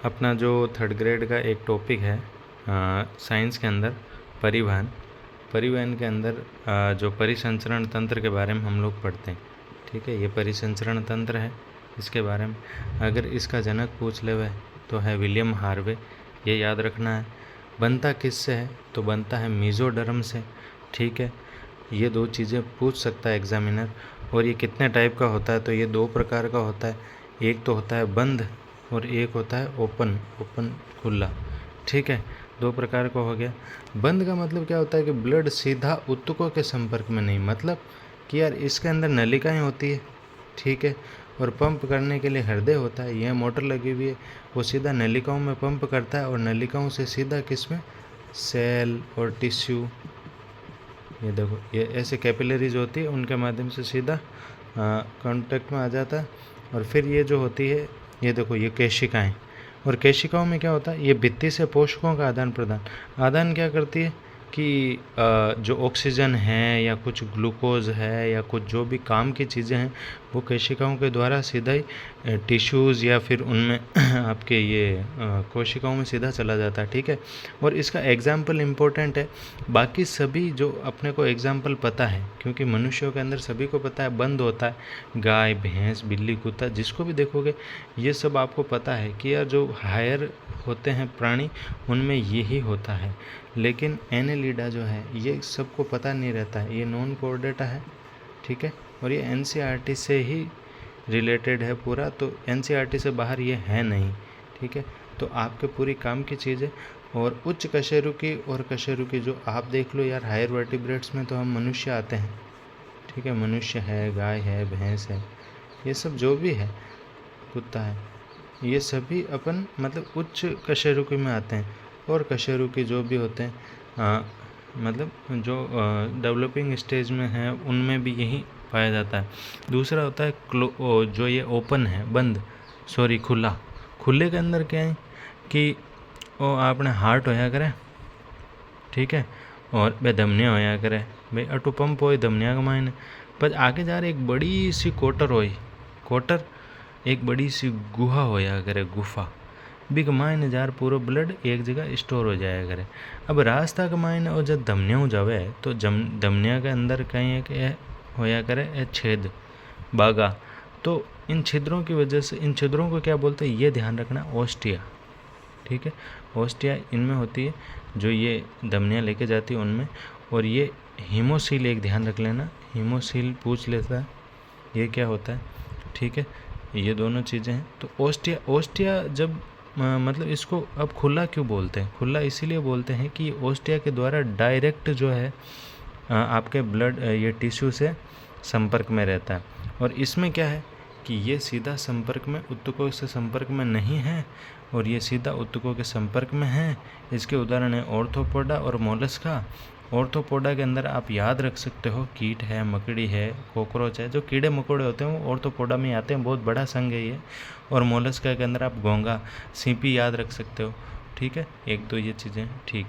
अपना जो third grade का एक टॉपिक है साइंस के अंदर परिवहन के अंदर जो परिसंचरण तंत्र के बारे में हम लोग पढ़ते हैं। ठीक है, ये परिसंचरण तंत्र है, इसके बारे में अगर इसका जनक पूछ ले वह तो है विलियम हार्वे, ये याद रखना है। बनता किससे है तो बनता है मीजोडर्म से। ठीक है, ये दो चीज़ें पूछ सकता है एग्जामिनर। और ये कितने टाइप का होता है तो ये दो प्रकार का होता है, एक तो होता है बंद और एक होता है ओपन खुला। ठीक है, दो प्रकार का हो गया। बंद का मतलब क्या होता है कि ब्लड सीधा ऊतकों के संपर्क में नहीं, मतलब कि यार इसके अंदर नलिकाएं होती है। ठीक है, और पंप करने के लिए हृदय होता है, यह मोटर लगी हुई है, वो सीधा नलिकाओं में पंप करता है और नलिकाओं से सीधा किस में, सेल और टिश्यू, ये देखो ये ऐसे कैपिलरीज होती है, उनके माध्यम से सीधा कांटेक्ट में आ जाता है। और फिर ये जो होती है, ये देखो ये केशिकाएं, और केशिकाओं में क्या होता है, ये भित्ति से पोषकों का आदान क्या करती है कि जो ऑक्सीजन है या कुछ ग्लूकोज है या कुछ जो भी काम की चीज़ें हैं वो केशिकाओं के द्वारा सीधा ही टिश्यूज़ या फिर उनमें आपके ये कोशिकाओं में सीधा चला जाता है। ठीक है, और इसका एग्जाम्पल इम्पोर्टेंट है, बाकी सभी जो अपने को एग्जाम्पल पता है, क्योंकि मनुष्यों के अंदर सभी को पता है बंद होता है, गाय भैंस बिल्ली कुत्ता जिसको भी देखोगे ये सब आपको पता है कि यार जो हायर होते हैं प्राणी उनमें यही होता है। लेकिन एनेलिडा जो है ये सबको पता नहीं रहता है, ये नॉन कोऑर्डेटा है। ठीक है, और ये एनसीईआरटी से ही रिलेटेड है पूरा, तो एनसीईआरटी से बाहर ये है नहीं। ठीक है, तो आपके पूरी काम की चीज़ है। और उच्च कशेरुकी और कशेरुकी जो आप देख लो यार, हायर वर्टिब्रेट्स में तो हम मनुष्य आते हैं। ठीक है, मनुष्य है, गाय है, भैंस है, ये सब जो भी है, कुत्ता है, ये सभी अपन मतलब उच्च कशेरुकी में आते हैं। और कशेरुकी जो भी होते हैं मतलब जो डेवलपिंग स्टेज में है उनमें भी यही पाया जाता है। दूसरा होता है जो ये ओपन है, खुले के अंदर क्या है कि वो आपने हार्ट होया करे। ठीक है, और वे धमनियाँ होया करे, भाई अटू पंप हो धमनिया का मायने, पर आगे जा रहे एक बड़ी सी कोटर एक बड़ी सी गुहा होया करे, गुफा बिग मायने जार पूरा ब्लड एक जगह स्टोर हो जाया करे। अब रास्ता के मायने और जब धमनियाँ जावे तो धमनिया के अंदर कहीं एक होया करे छेद बागा, तो इन छिद्रों की वजह से, इन छिद्रों को क्या बोलते हैं ये ध्यान रखना, ओस्टिया। ठीक है, ओस्टिया इनमें होती है जो ये धमनियाँ लेके जाती है उनमें। और ये हीमोसील एक ध्यान रख लेना, हीमोसील पूछ लेता है ये क्या होता है। ठीक है, ये दोनों चीज़ें हैं। तो ओस्टिया जब मतलब इसको अब खुला क्यों बोलते हैं, खुला इसीलिए बोलते हैं कि ओस्टिया के द्वारा डायरेक्ट जो है आपके ब्लड ये टिश्यू से संपर्क में रहता है। और इसमें क्या है कि ये सीधा संपर्क में ऊतकों से संपर्क में नहीं है, और ये सीधा ऊतकों के संपर्क में है। इसके उदाहरण है ऑर्थोपोडा और मोलस्का। ऑर्थोपोडा के अंदर आप याद रख सकते हो कीट है, मकड़ी है, कॉकरोच है, जो कीड़े मकोड़े होते हैं वो ऑर्थोपोडा में आते हैं, बहुत बड़ा संघ है ये। और मोलस्का के अंदर आप घोंगा, सीपी याद रख सकते हो। ठीक है, एक तो ये चीज़ें ठीक।